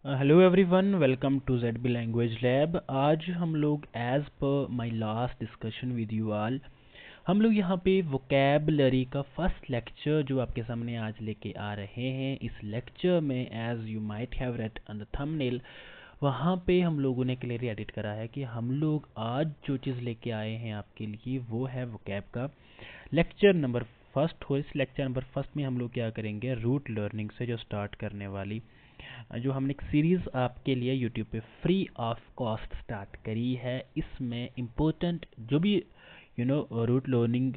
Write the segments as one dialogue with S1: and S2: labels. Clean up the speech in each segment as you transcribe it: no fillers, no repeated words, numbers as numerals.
S1: Hello everyone, welcome to ZB language lab. आज हम लोग as per my last discussion with you all, हम लोग यहाँ पे वोकैबलरी का फर्स्ट लेक्चर जो आपके सामने आज लेके आ रहे हैं। इस लेक्चर में as you might have read on the thumbnail, वहाँ पे हम लोगों ने क्लियरली एडिट करा है कि हम लोग आज जो चीज़ लेके आए हैं आपके लिए वो है वोकैब का लेक्चर नंबर फर्स्ट। हो इस लेक्चर नंबर फर्स्ट में हम लोग क्या करेंगे, रूट लर्निंग से जो स्टार्ट करने वाली जो हमने एक सीरीज़ आपके लिए यूट्यूब पे फ्री ऑफ कॉस्ट स्टार्ट करी है। इसमें इम्पोर्टेंट जो भी रूट लर्निंग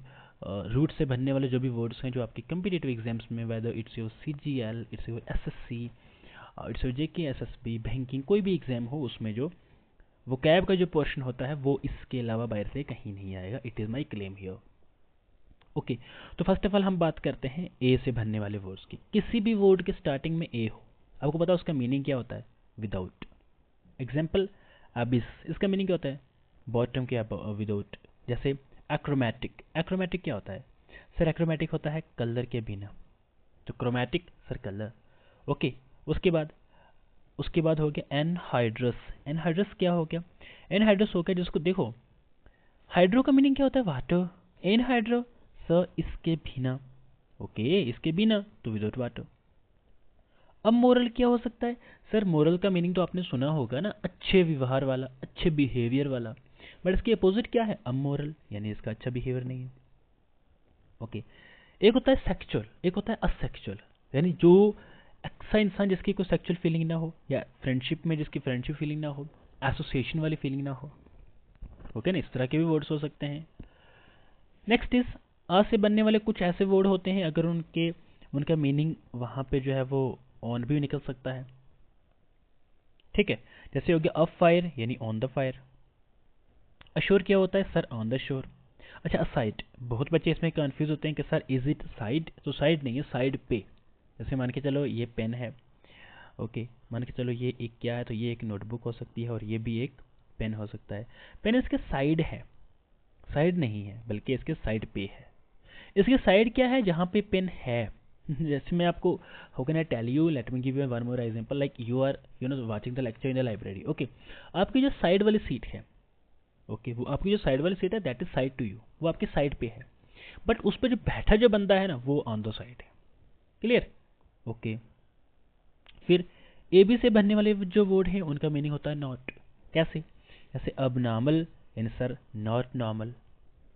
S1: रूट से बनने वाले जो भी वर्ड्स हैं जो आपके कम्पिटिटिव एग्जाम्स में, whether it's your CGL, it's your SSC, it's your JK SSB, banking, कोई भी एग्जाम हो, उसमें जो वोकैब का जो पोर्शन होता है वो इसके अलावा बाहर से कहीं नहीं आएगा। It is my claim here. Okay, तो फर्स्ट ऑफ ऑल हम बात करते हैं ए से बनने वाले वर्ड्स की। किसी भी वर्ड के स्टार्टिंग में ए हो, आपको पता है उसका मीनिंग क्या होता है? विदाउट। एग्जाम्पल, अबिस, इसका मीनिंग क्या होता है? बॉटम के विदाउट। जैसे एक्रोमेटिक, एक्रोमेटिक क्या होता है? सर एक्रोमेटिक होता है कलर के बिना। तो क्रोमेटिक सर कलर। ओके, उसके बाद हो गया एनहाइड्रस। एनहाइड्रस क्या हो गया? एनहाइड्रस हो गया जिसको देखो, हाइड्रो का मीनिंग क्या होता है? वाटर। एनहाइड्रो सर इसके बिना। ओके, इसके बिना तो विदाउट वाटर। अब मोरल क्या हो सकता है? सर मोरल का मीनिंग तो आपने सुना होगा ना, अच्छे व्यवहार वाला, अच्छे बिहेवियर वाला। बट इसके अपोजिट क्या है? अमोरल, यानी इसका अच्छा बिहेवियर नहीं है। ओके, एक होता है सेक्सुअल, एक होता है असेक्सुअल, यानी जो ऐसा इंसान जिसकी कोई सेक्सुअल फीलिंग ना हो, या फ्रेंडशिप में जिसकी फ्रेंडशिप फीलिंग ना हो, एसोसिएशन वाली फीलिंग ना हो। ओके ना, इस तरह के भी वर्ड्स हो सकते हैं। नेक्स्ट इज, अ से बनने वाले कुछ ऐसे वर्ड होते हैं अगर उनका मीनिंग वहां पे जो है वो ऑन भी निकल सकता है। ठीक है, जैसे हो गया अप फायर, यानी ऑन द फायर। अश्योर क्या होता है? Sir on the shore. अच्छा, साइड, बहुत बच्चे इसमें कंफ्यूज होते हैं कि सर इज इट साइड? तो साइड नहीं है, साइड पे। जैसे मान के चलो ये पेन है। ओके, मान के चलो ये एक क्या है, तो ये एक नोटबुक हो सकती है और ये भी एक पेन हो सकता है। पेन इसके साइड है, साइड नहीं है बल्कि इसके साइड पे है। इसके साइड क्या है? जहाँ पे पेन है। जैसे मैं आपको, how can I tell you, let me give you one more example, like you are watching the lecture in the library. Okay, आपकी जो साइड वाली सीट है, ओके, वो आपकी जो साइड वाली सीट है that is side to you, वो आपके साइड पे है। बट उस पर जो बैठा जो बंदा है ना, वो ऑन द साइड है। क्लियर? ओके, फिर ए बी से बनने वाले जो वर्ड हैं उनका मीनिंग होता है नॉट। कैसे? जैसे अब नॉर्मल, यानी sir not normal.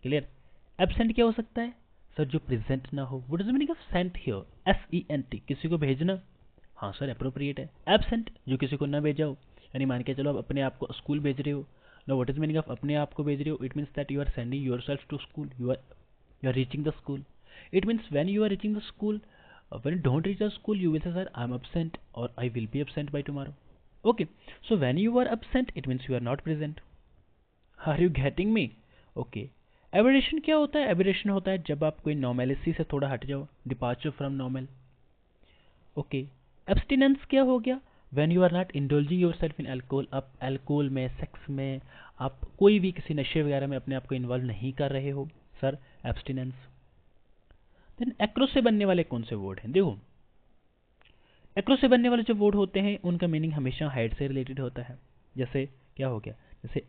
S1: Clear? Absent क्या हो सकता है? सर जो प्रेजेंट ना हो। What is the meaning of sent here? SENT, किसी को भेजना। हाँ सर, अप्रोप्रिएट है। एबसेंट, जो किसी को ना भेजा हो, यानी मान के चलो आप अपने आप को स्कूल भेज रहे हो। No, what is meaning of अपने आप को भेज रहे हो? It means that you are sending your self to school, you are reaching the school. It means when you are reaching the school, when you don't reach the school, you will say, sir, I'm absent or I will be absent by tomorrow. Okay, so when you are absent, it means you are not present. Are you getting me? Okay. Aberration क्या होता है? Aberration होता है जब आप कोई normalcy से थोड़ा हट जाओ, departure from normal. Okay, abstinence क्या हो गया? When you are not indulging your self in alcohol, आप अल्कोहल में, सेक्स में, आप कोई भी किसी नशे वगैरह में अपने आप को इन्वॉल्व नहीं कर रहे हो, सर एब्सटिनेंस। देन एक्रो से बनने वाले कौन से वर्ड हैं? देखो, एक्रो से बनने वाले जो वर्ड होते हैं उनका मीनिंग हमेशा हाइट से रिलेटेड होता है। जैसे क्या हो गया? जैसे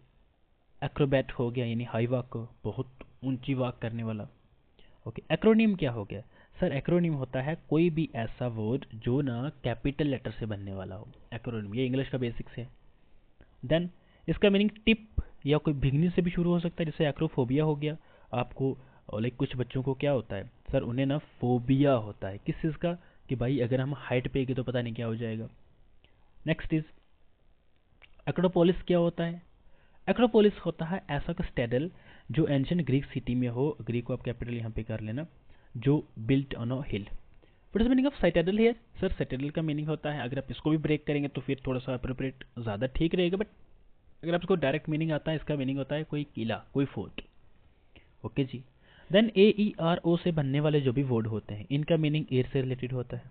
S1: एक्रोबैट हो गया, यानी हाई वॉक, बहुत ऊंची वॉक करने वाला। ओके, एक्रोनिम क्या हो गया? सर एक्रोनिम होता है कोई भी ऐसा वर्ड जो ना कैपिटल लेटर से बनने वाला हो। एक्रोनिम, ये इंग्लिश का बेसिक्स है। देन इसका मीनिंग टिप या कोई भिगनी से भी शुरू हो सकता है, जैसे एक्रोफोबिया हो गया आपको। लाइक कुछ बच्चों को क्या होता है सर, उन्हें ना फोबिया होता है किस चीज़ का, कि भाई अगर हम हाइट पे गए तो पता नहीं क्या हो जाएगा। Next is Acropolis. क्या होता है? एक्रोपोलिस होता है ऐसा का स्टेडल जो एंशियंट ग्रीक सिटी में हो, ग्रीक को आप कैपिटल यहाँ पे कर लेना, जो built on a hill. What is meaning of citadel here? Sir citadel का मीनिंग होता है, अगर आप इसको भी ब्रेक करेंगे तो फिर थोड़ा सा अप्रोप्रिएट ज़्यादा ठीक रहेगा, बट अगर आपको डायरेक्ट मीनिंग आता है, इसका मीनिंग होता है कोई किला, कोई फोर्ट। ओके जी। देन AERO से बनने वाले जो भी वर्ड होते हैं इनका मीनिंग एयर से रिलेटेड होता है।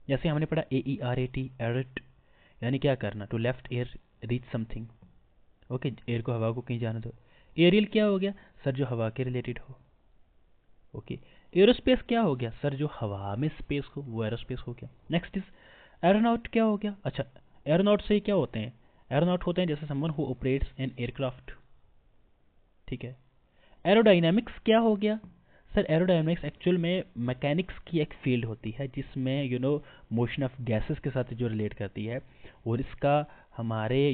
S1: जैसे हमने पढ़ा AERAT, एरिट, यानी क्या करना, to let air reach something. Okay, air को, हवा को कहीं जाने दो। एरियल क्या हो गया? सर जो हवा के रिलेटेड हो। ओके, एरोस्पेस क्या हो गया? सर जो हवा में स्पेस हो, वो एरोस्पेस हो गया। Next is aeronaut. क्या हो गया? अच्छा, एरोनॉट से क्या होते हैं? एरोनॉट होते हैं जैसे someone who operates an aircraft, ठीक है। एरोडायनामिक्स क्या हो गया? सर एरोडायनामिक्स एक्चुअल में मैकेनिक्स की एक फील्ड होती है जिसमें मोशन ऑफ गैसेस के साथ जो रिलेट करती है, और इसका हमारे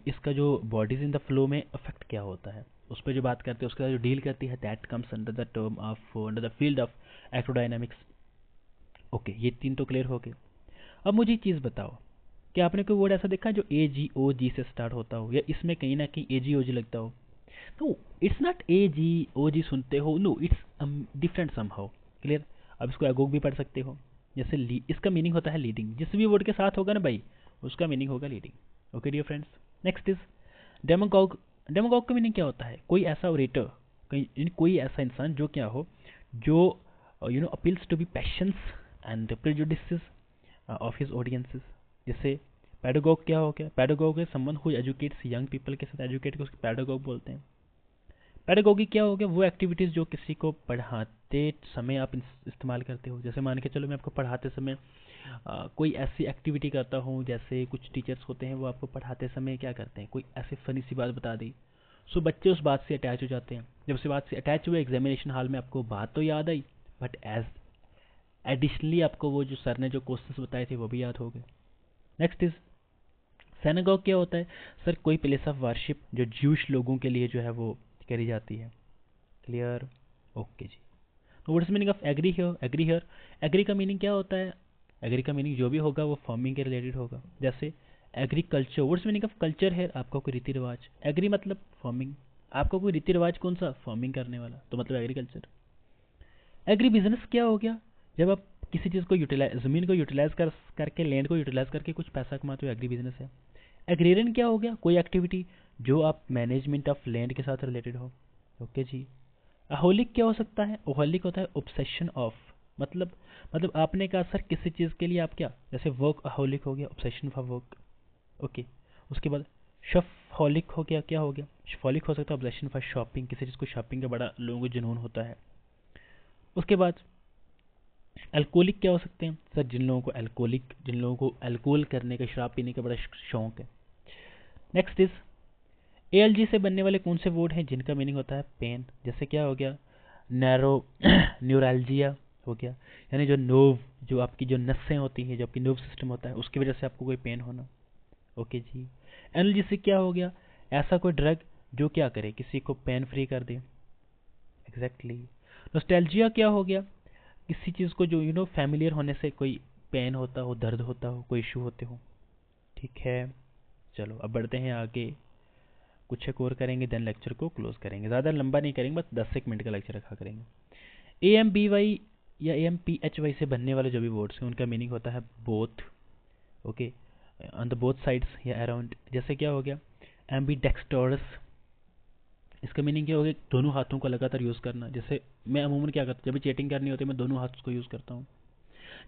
S1: इसका जो बॉडीज इन द फ्लो में अफेक्ट क्या होता है उस पर जो बात करते हैं, उसके साथ जो डील करती है, that comes under the term of under the field of aerodynamics. Okay, ये तीन तो क्लियर हो गए। अब मुझे एक चीज़ बताओ, क्या आपने कोई वर्ड ऐसा देखा जो ए जी ओ जी से स्टार्ट होता हो, या इसमें कहीं ना कहीं ए जी ओ जी लगता हो? No, it's not a G O G सुनते हो, no it's different somehow. Clear? अब इसको एगोग भी पढ़ सकते हो, जैसे इसका मीनिंग होता है लीडिंग, जिस भी वर्ड के साथ होगा ना भाई उसका मीनिंग होगा leading. Okay dear friends, next is demagogue. Demagogue का मीनिंग क्या होता है? कोई ऐसा ओरेटर, कोई ऐसा इंसान जो क्या हो, जो appeals to be passions and prejudices of his audiences. जैसे पैडागॉग क्या हो गया? पैडागॉग है someone who educates young people, के साथ एजुकेट को उसके पैडागॉग बोलते हैं। पैडागॉगी क्या हो गया? वो एक्टिविटीज़ जो किसी को पढ़ाते समय आप इस्तेमाल करते हो। जैसे मान के चलो मैं आपको पढ़ाते समय कोई ऐसी एक्टिविटी करता हूँ, जैसे कुछ टीचर्स होते हैं वो आपको पढ़ाते समय क्या करते हैं, कोई ऐसी फनी सी बात बता दी, सो बच्चे उस बात से अटैच हो जाते हैं। जब उस बात से अटैच हुए, एग्जामिनेशन हॉल में आपको बात तो याद आई, बट एज एडिशनली आपको वो जो सर ने जो क्वेश्चंस बताए थे वो भी याद हो गए। Next is synagogue. क्या होता है? सर कोई प्लेस ऑफ वर्शिप जो ज्यूश लोगों के लिए जो है वो करी जाती है। क्लियर? ओके जी। तो what is meaning of agree here? Agree here, agree का मीनिंग क्या होता है? एग्री का मीनिंग जो भी होगा वो फार्मिंग के रिलेटेड होगा। जैसे agriculture, what is meaning of culture है? आपका कोई रीति रिवाज, एग्री मतलब फार्मिंग, आपका कोई रीति रिवाज कौन सा? फार्मिंग करने वाला, तो मतलब एग्रीकल्चर। एग्री बिजनेस क्या हो गया? जब आप किसी चीज़ को यूटिलाइज, ज़मीन को यूटिलाइज करके, लैंड को यूटिलाइज करके कुछ पैसा कमाते हो, एग्री बिजनेस है। एग्रेरियन क्या हो गया? कोई एक्टिविटी जो आप मैनेजमेंट ऑफ लैंड के साथ रिलेटेड हो। ओके जी। अहोलिक क्या हो सकता है? ओहोलिक होता है ऑब्सेशन ऑफ, मतलब आपने कहा सर किसी चीज़ के लिए आप क्या, जैसे वर्क अहोलिक हो गया, ऑब्सेशन फॉर वर्क। ओके, उसके बाद शॉपहॉलिक हो गया, क्या हो गया? शॉपहॉलिक हो सकता है ऑब्सेशन फॉर शॉपिंग, किसी चीज़ को शॉपिंग का बड़ा लोगों को जुनून होता है। उसके बाद अल्कोहलिक क्या हो सकते हैं? सर जिन लोगों को अल्कोहल करने का, शराब पीने का बड़ा शौक है। नेक्स्ट इज एएलजी से बनने वाले कौन से वर्ड हैं जिनका मीनिंग होता है पेन? जैसे क्या हो गया? नैरो न्यूरल्जिया हो गया, यानी जो नर्व, जो आपकी जो नसें होती हैं, जो आपकी नर्व सिस्टम होता है, उसकी वजह से आपको कोई पेन होना। ओके जी। एनाल्जेसिक क्या हो गया? ऐसा कोई ड्रग जो क्या करे, किसी को पेन फ्री कर दे। एग्जैक्टली। नॉस्टैल्जिया क्या हो गया? किसी चीज़ को जो फैमिलियर होने से कोई पेन होता हो, दर्द होता हो, कोई इशू होते हो। ठीक है, चलो अब बढ़ते हैं आगे, कुछ एक और करेंगे, देन लेक्चर को क्लोज करेंगे। ज़्यादा लंबा नहीं करेंगे, बस 10 मिनट का लेक्चर रखा करेंगे। ए एम बी वाई या A M P H Y से बनने वाले जो भी वर्ड्स हैं उनका मीनिंग होता है both. Okay, on the both sides या अराउंड। जैसे क्या हो गया? एम्बी डेक्सटोरस, इसका मीनिंग क्या हो गया? दोनों हाथों का लगातार यूज़ करना। जैसे मैं अमूमन क्या करता हूँ, जब भी चैटिंग करनी होती है मैं दोनों हाथों को यूज़ करता हूँ।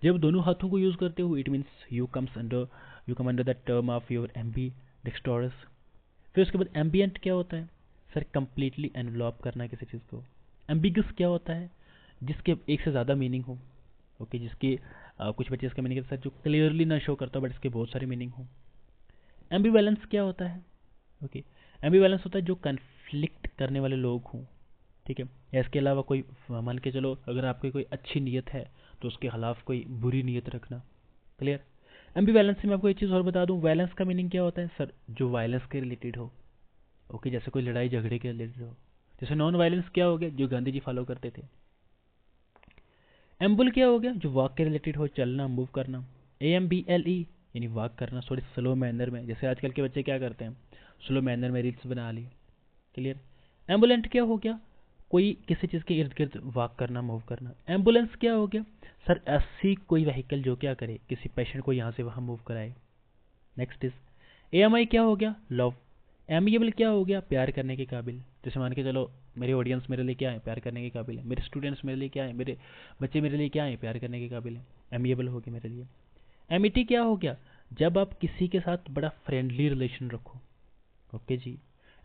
S1: जब दोनों हाथों को यूज़ करते हो, it means you come under the term of your ambidextrous. फिर उसके बाद एम्बियंट क्या होता है? सर कंप्लीटली एनवलप करना किसी चीज़ को। एम्बिगस क्या होता है? जिसके एक से ज़्यादा मीनिंग हो। ओके, जिसके कुछ बच्चे इसका मीनिंग सर जो क्लियरली ना शो करता बट इसके बहुत सारे मीनिंग हो। एम्बीवैलेंस क्या होता है? ओके, एम्बीवैलेंस होता है जो कन्फ्लिक्ट करने वाले लोग हों। ठीक है, या इसके अलावा कोई, मान के चलो अगर आपकी कोई अच्छी नीयत है तो उसके खिलाफ कोई बुरी नीयत रखना। क्लियर? एम्बीवैलेंस में आपको एक चीज़ और बता दूं, वायलेंस का मीनिंग क्या होता है? सर जो वायलेंस के रिलेटेड हो। ओके, जैसे कोई लड़ाई झगड़े के रिलेटेड हो। जैसे नॉन वायलेंस क्या हो गया? जो गांधी जी फॉलो करते थे। एम्बुल क्या हो गया? जो वॉक के रिलेटेड हो, चलना, मूव करना। AMBLE यानी वॉक करना, थोड़ी स्लो मैनर में। जैसे आजकल के बच्चे क्या करते हैं, स्लो मैनर में रील्स बना ली। क्लियर? एम्बुलेंट क्या हो गया? कोई किसी चीज़ के इर्द गिर्द वॉक करना, मूव करना। एम्बुलेंस क्या हो गया? सर ऐसी कोई व्हीकल जो क्या करे, किसी पेशेंट को यहाँ से वहाँ मूव कराए। नेक्स्ट इज AMI क्या हो गया? लव। एमिएबल क्या हो गया? प्यार करने के काबिल। जैसे मान के चलो मेरे ऑडियंस मेरे लिए क्या है? प्यार करने के काबिल है। मेरे स्टूडेंट्स मेरे लिए क्या है? मेरे बच्चे मेरे लिए क्या है? प्यार करने के काबिल है। एमिएबल हो गया मेरे लिए। एमिटी क्या हो गया? जब आप किसी के साथ बड़ा फ्रेंडली रिलेशन रखो। ओके जी।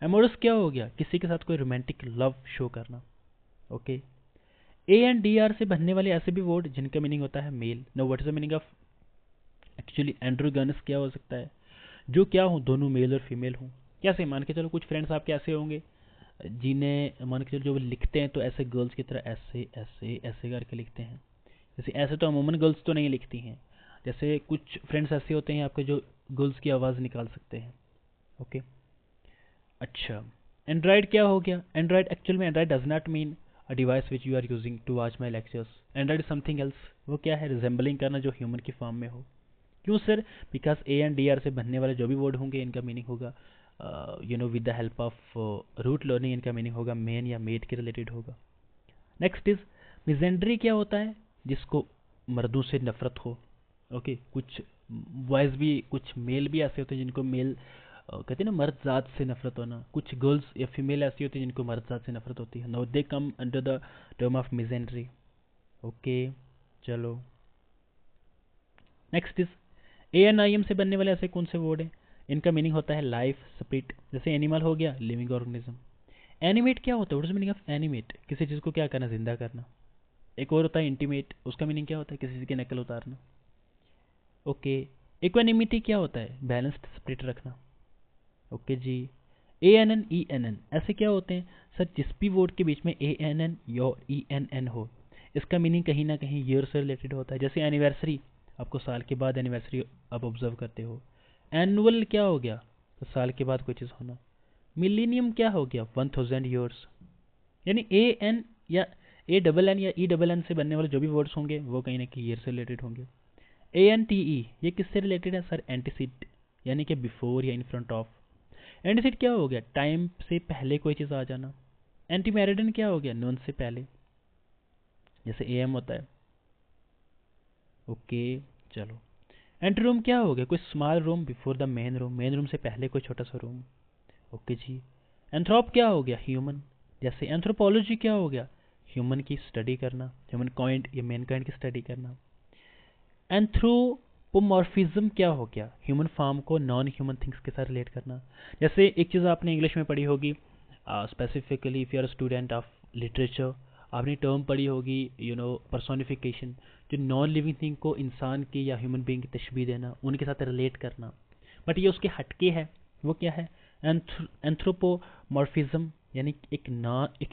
S1: एमोरस क्या हो गया? किसी के साथ कोई रोमांटिक लव शो करना। ओके। A and DR से बनने वाले ऐसे भी वर्ड जिनका मीनिंग होता है male. No, what is the meaning of actually androgynous क्या हो सकता है, जो क्या हो, दोनों मेल और फीमेल हो। कैसे, मान के चलो कुछ फ्रेंड्स आपके ऐसे होंगे जिन्हें मान के चलो जो वो लिखते हैं तो ऐसे गर्ल्स की तरह ऐसे ऐसे ऐसे करके लिखते हैं। जैसे ऐसे तो अमूमन गर्ल्स तो नहीं लिखती हैं, जैसे कुछ फ्रेंड्स ऐसे होते हैं आपके जो गर्ल्स की आवाज़ निकाल सकते हैं। ओके, अच्छा, एंड्रॉयड क्या हो गया? एंड्रॉयड एक्चुअल में android does not mean a device which you are using to watch my lectures. Android is something else. वो क्या है? रिजेंबलिंग करना जो ह्यूमन की फॉर्म में हो। क्यों sir? Because A and D R से बनने वाले जो भी वर्ड होंगे इनका मीनिंग होगा with the help of root learning इनका मीनिंग होगा मेन या मेड के रिलेटेड होगा। Next is misandry. क्या होता है? जिसको मर्दों से नफरत हो। ओके, कुछ बॉयज़ भी, कुछ मेल भी ऐसे होते हैं जिनको मेल कहते हैं ना, मर्द जात से नफरत होना। कुछ गर्ल्स या फीमेल ऐसी होती हैं जिनको मर्द जात से नफरत होती है। No they come under the term of misandry. Okay, चलो next is A N I M से बनने वाले ऐसे कौन से वर्ड हैं? इनका मीनिंग होता है लाइफ, स्पिरिट। जैसे एनिमल हो गया, लिविंग ऑर्गेनिज्म। एनिमेट क्या होता है? What is meaning of animate? किसी चीज़ को क्या करना, जिंदा करना। एक और होता है इंटीमेट, उसका मीनिंग क्या होता है? किसी चीज़ की नकल उतारना। ओके, इक्वानिमिटी क्या होता है? बैलेंस्ड स्पिरिट रखना। Okay ji. A N N E N N ऐसे क्या होते हैं? सर, जिस भी वर्ड के बीच में ए एन एन या ई एन एन हो, इसका मीनिंग कहीं ना कहीं ईयर से रिलेटेड होता है। जैसे एनिवर्सरी, आपको साल के बाद एनिवर्सरी आप ऑब्जर्व करते हो। एनुअल क्या हो गया? तो साल के बाद कोई चीज़ होना। मिलीनियम क्या हो गया? 1000 ईयर्स। यानी ए एन या ए डबल एन या ई डबल एन से बनने वाले जो भी वर्ड्स होंगे वो कहीं ना कहीं ईयर से रिलेटेड होंगे। ए एन टी ई ये किससे रिलेटेड है? सर, एंटीसीड, यानी कि बिफोर या इन फ्रंट ऑफ। एंटीसीड क्या हो गया? टाइम से पहले कोई चीज़ आ जाना। एंटीमेरिडन क्या हो गया? नॉन से पहले, जैसे ए एम होता है। ओके, चलो। एंट्री रूम क्या हो गया? कोई small room before the main room, main room से पहले कोई छोटा सा रूम। ओके जी। एंथ्रोप क्या हो गया? ह्यूमन। जैसे एंथ्रोपोलॉजी क्या हो गया? ह्यूमन की स्टडी करना, ह्यूमन काइंड या मैन काइंड की स्टडी करना। एंथ्रोपोमॉर्फिज्म क्या हो गया? ह्यूमन फॉर्म को नॉन ह्यूमन थिंग्स के साथ रिलेट करना। जैसे एक चीज़ आपने इंग्लिश में पढ़ी होगी, specifically if you are student of literature, आपने टर्म पढ़ी होगी पर्सोनिफिकेशन, जो नॉन लिविंग थिंग को इंसान की या ह्यूमन बीइंग की तशबीह देना, उनके साथ रिलेट करना। बट ये उसके हटके है। वो क्या है? एंथ्रोपोमॉर्फिज्म, यानी एक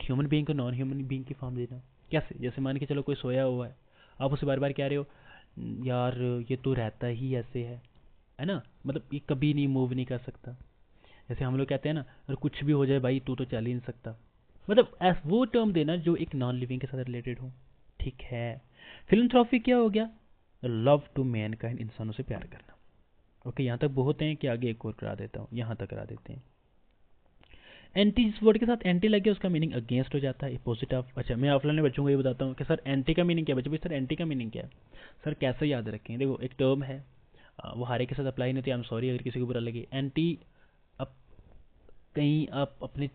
S1: ह्यूमन बीइंग को नॉन ह्यूमन बीइंग की फॉर्म देना। कैसे? जैसे मान के चलो कोई सोया हुआ है, आप उसे बार बार कह रहे हो यार ये तो रहता ही ऐसे है ना, मतलब ये कभी नहीं मूव नहीं कर सकता। जैसे हम लोग कहते हैं ना, अगर कुछ भी हो जाए भाई तू तो चल ही नहीं सकता, मतलब वो टर्म देना जो एक नॉन लिविंग के साथ रिलेटेड हो। ठीक है। फिलंथ्रॉपी क्या हो गया? लव टू मैन काइंड, इंसानों से प्यार करना। ओके, यहाँ तक बहुत हैं कि आगे एक और करा देता हूँ, यहाँ तक करा देते हैं। एंटी, जिस वर्ड के साथ एंटी लगे उसका मीनिंग अगेंस्ट हो जाता है, अपोजिट ऑफ। अच्छा, मैं ऑफलाइन में बच्चों को ये बताता हूँ कि सर एंटी का मीनिंग क्या है। बच्चों सर एंटी का मीनिंग क्या है? सर कैसे याद रखें? देखो, एक टर्म है, वो हारे के साथ अप्लाई नहीं होती। आई एम सॉरी अगर किसी को बुरा लगे। एंटी, अब कहीं आप अपने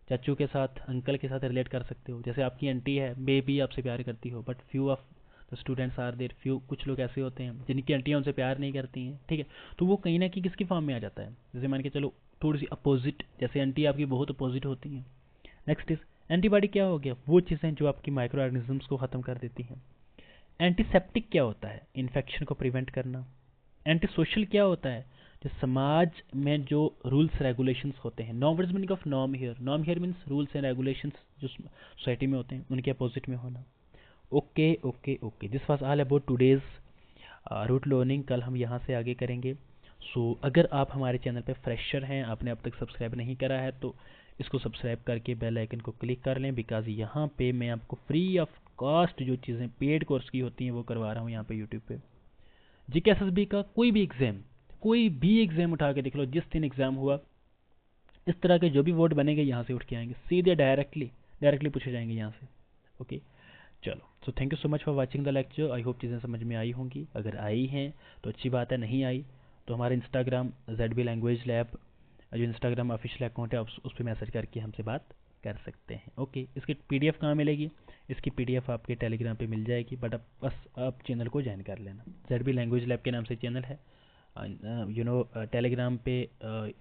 S1: चाचू के साथ, अंकल के साथ रिलेट कर सकते हो। जैसे आपकी आंटी है, मे भी आपसे प्यार करती हो, but few of the students are there, few कुछ लोग ऐसे होते हैं जिनकी आंटियां उनसे प्यार नहीं करती हैं। ठीक है, तो वो कहीं ना कहीं किसकी फॉर्म में आ जाता है? जैसे मान के चलो थोड़ी सी अपोजिट, जैसे आंटी आपकी बहुत अपोजिट होती हैं। Next is antibody. क्या हो गया? वो चीज़ें जो आपकी माइक्रो ऑर्गेनिजम्स को ख़त्म कर देती हैं। एंटीसेप्टिक क्या होता है? इन्फेक्शन को प्रिवेंट करना। एंटी सोशल क्या होता है? जो समाज में जो रूल्स रेगुलेशंस होते हैं। Norm, what is meaning of norm here? Norm here means rules and regulations जो सोसाइटी में होते हैं उनके अपोजिट में होना। Okay okay okay, this was all about today's root learning. कल हम यहाँ से आगे करेंगे। सो अगर आप हमारे चैनल पे फ्रेशर हैं, आपने अब तक सब्सक्राइब नहीं करा है, तो इसको सब्सक्राइब करके बेल आइकन को क्लिक कर लें, बिकॉज यहाँ पे मैं आपको फ्री ऑफ कॉस्ट जो चीज़ें पेड कोर्स की होती हैं वो करवा रहा हूँ यहाँ पे यूट्यूब पे। जीकेएसएसबी का कोई भी एग्जाम उठा के देख लो, जिस दिन एग्जाम हुआ इस तरह के जो भी वर्ड बनेंगे यहाँ से उठ के आएंगे, सीधे डायरेक्टली पूछे जाएंगे यहाँ से। ओके, चलो। So thank you so much for watching the lecture. I hope चीज़ें समझ में आई होंगी। अगर आई हैं तो अच्छी बात है, नहीं आई तो हमारे इंस्टाग्राम ZB लैंग्वेज लैब जो इंस्टाग्राम ऑफिशियल अकाउंट है उस पर मैसेज करके हमसे बात कर सकते हैं। ओके, इसकी पीडीएफ कहाँ मिलेगी? इसकी पीडीएफ आपके टेलीग्राम पे मिल जाएगी, बट अब बस आप चैनल को ज्वाइन कर लेना। ZB लैंग्वेज लैब के नाम से चैनल है, टेलीग्राम पे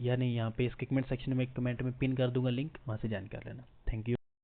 S1: या नहीं, यहाँ पे इसके कमेंट सेक्शन में कमेंट में पिन कर दूंगा लिंक, वहाँ से ज्वाइन कर लेना।